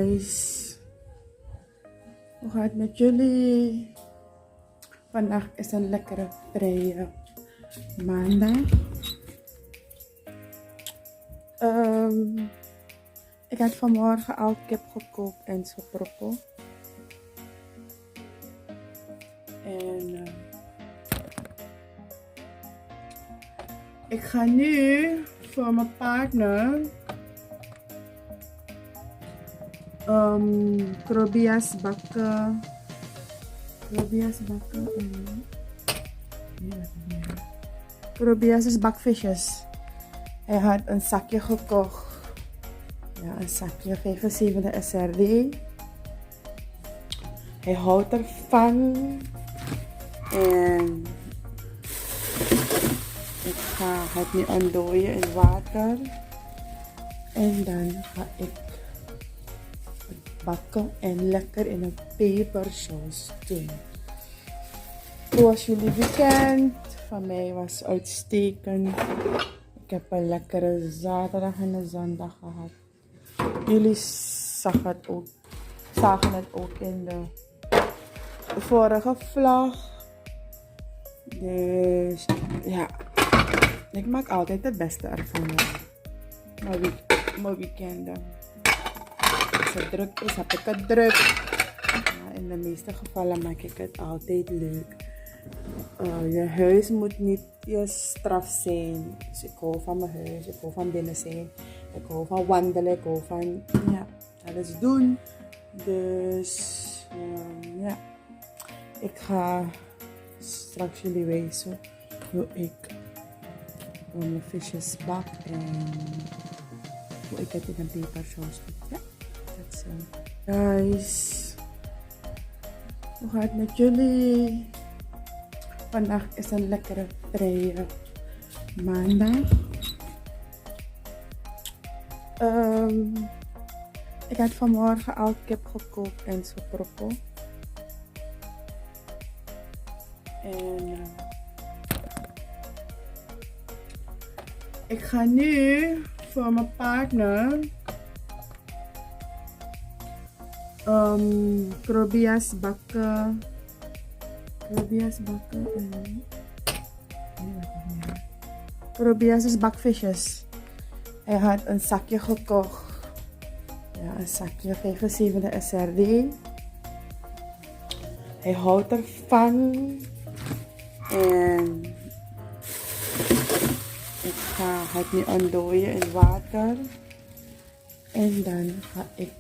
guys, hoe gaat het met jullie? Vandaag is een lekkere vrije maandag. Ik had vanmorgen al kip gekookt en sopropo. En ik ga nu voor mijn partner krobias bakken. Krobias is bakvisjes. Hij had een zakje gekocht. Ja, een zakje 75 SRD. Hij houdt ervan. En ik ga het nu ontdooien in water. En dan ga ik het bakken en lekker in een pepersaus doen. Zoals jullie bekend, van mij was uitstekend. Ik heb een lekkere zaterdag en een zondag gehad. Jullie zagen het ook in de vorige vlog. Dus ja, ik maak altijd het beste ervan. Mijn weekenden. Als het druk is, heb ik het druk. Ja, in de meeste gevallen maak ik het altijd leuk. Je huis moet niet je straf zijn. Dus ik hou van mijn huis, ik hou van binnen zijn. Ik hou van wandelen, ik hou van alles doen. Dus ja, ik ga straks jullie wijzen hoe ik mijn visjes bak en hoe ik het in een pepersaus doe. Ja, dat is guys, hoe gaat het met jullie? Vandaag is een lekkere vrije maandag. Ik had vanmorgen al kip gekookt en sopropo. En ik ga nu voor mijn partner krobias bakken. Krobias is bakvisjes. Hij had een zakje gekocht. Ja, een zakje 75 SRD. Hij houdt ervan. En ik ga het nu ontdooien in water. En dan ga ik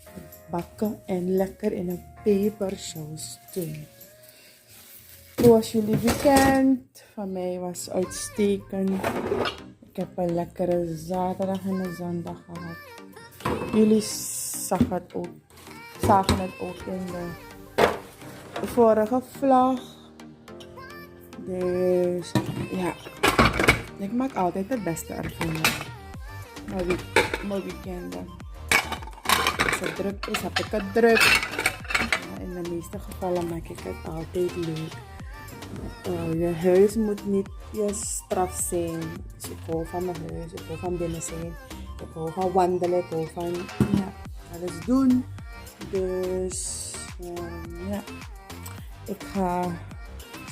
het bakken en lekker in een pepersaus doen. Zoals jullie bekend, van mij was uitstekend. Ik heb een lekkere zaterdag en een zondag gehad. Jullie zagen het ook in de vorige vlog. Dus ja, ik maak altijd het beste ervan. Mijn weekenden. Als het druk is, heb ik het druk. Ja, in de meeste gevallen maak ik het altijd leuk. Je huis moet niet je straf zijn. Dus ik hou van mijn huis, ik hou van binnen zijn. Ik hou van wandelen, ik hou van alles doen. Dus ja, ik ga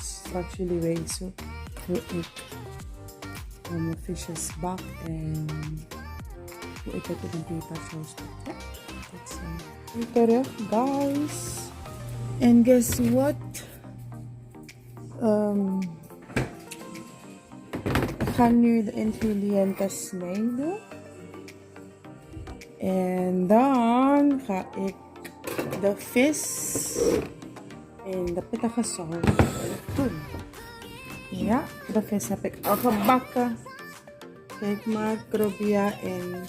straks jullie wijzen hoe ik mijn visjes bak en hoe ik het in een pepersaus doe. Ja, dat is terug, guys. En guess what? Ik ga nu de ingrediënten snijden. En dan ga ik de vis in de pittige saus doen. Ja, de vis heb ik al gebakken. Kijk maar, krobia en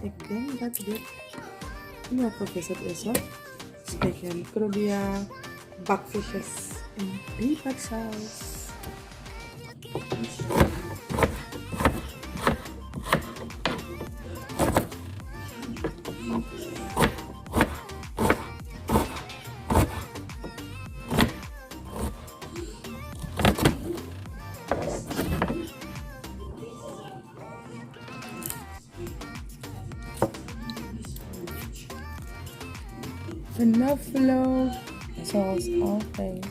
ik denk dat dit welke vis het is hoor. Dus kijk, krobia, bakvisjes en pepersaus. knoflook, zoals altijd.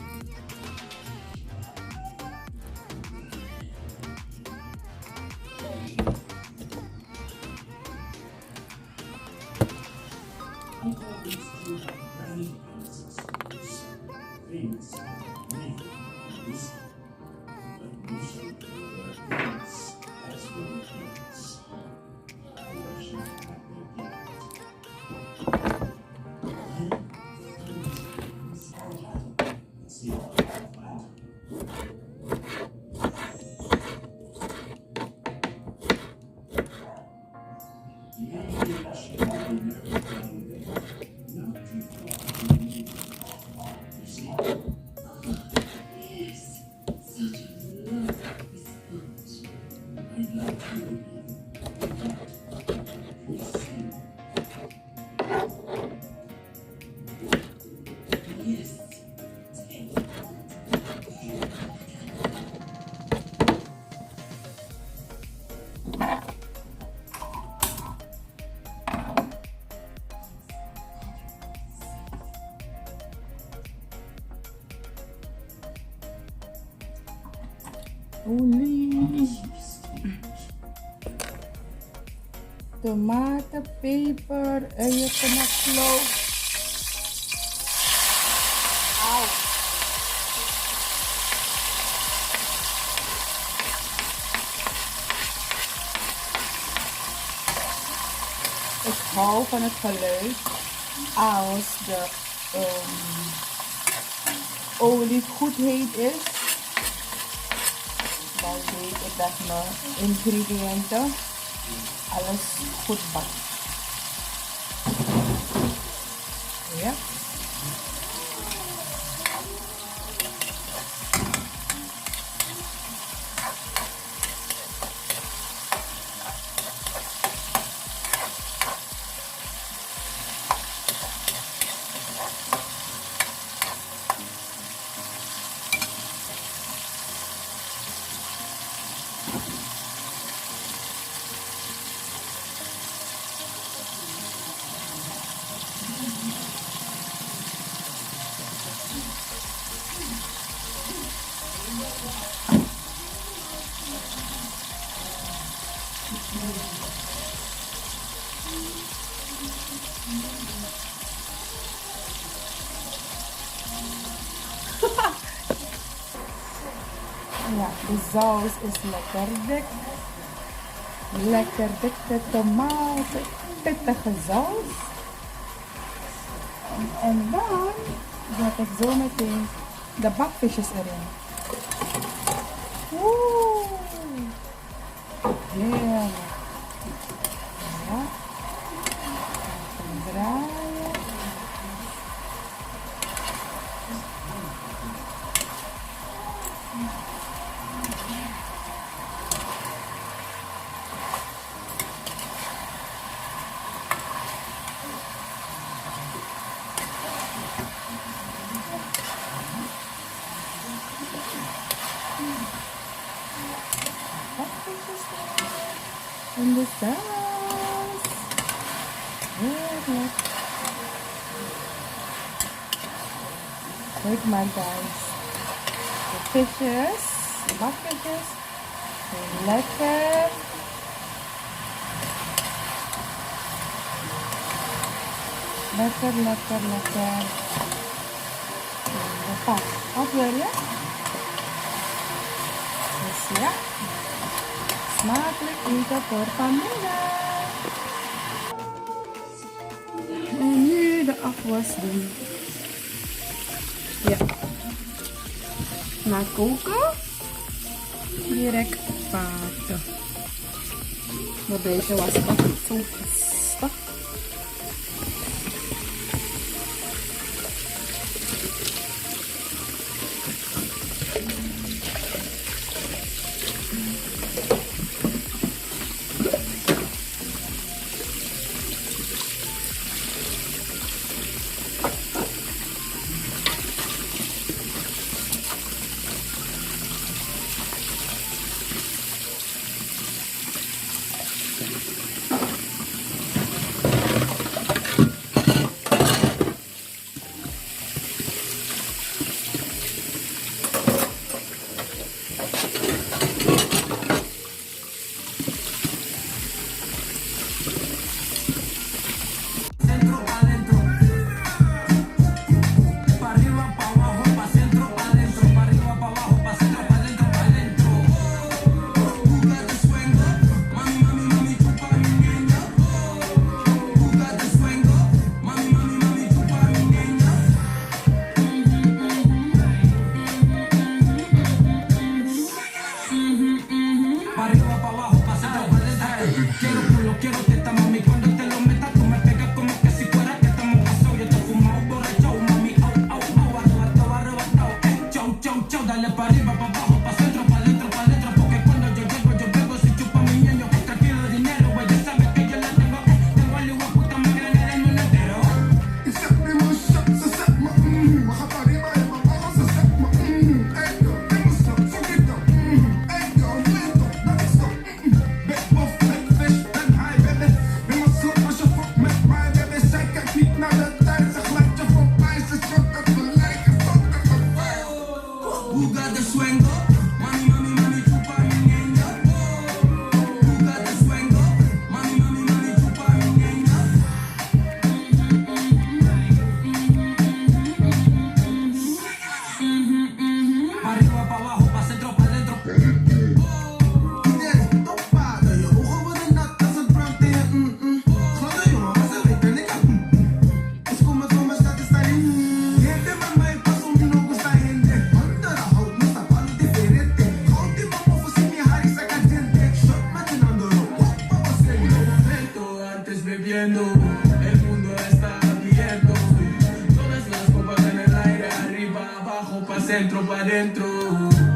Olie, tomaten, peper, uien, knoflook. Auw. Ik hou van het geluid als de olie goed heet is. Dan weet ik dat mijn ingrediënten alles goed bakt. Ja. Ja, de saus is lekker dik. Lekker dikke tomaten, pittige saus. En dan zet ik zo meteen de bakvisjes erin. Oeh, heerlijk. Ja, even draaien. En de saus. Heerlijk. Kijk maar guys. De visjes, de bakvisjes. Lekker. Lekker, lekker, lekker. Pas, wat wil je? Dus ja. Smakelijk eten voor vanmiddag. En nu de afwas doen. Ja. Na koken. Direct paten. Maar deze was echt zo gestakt. está abierto. Todas las copas en el aire, arriba, abajo, pa' centro, pa' dentro.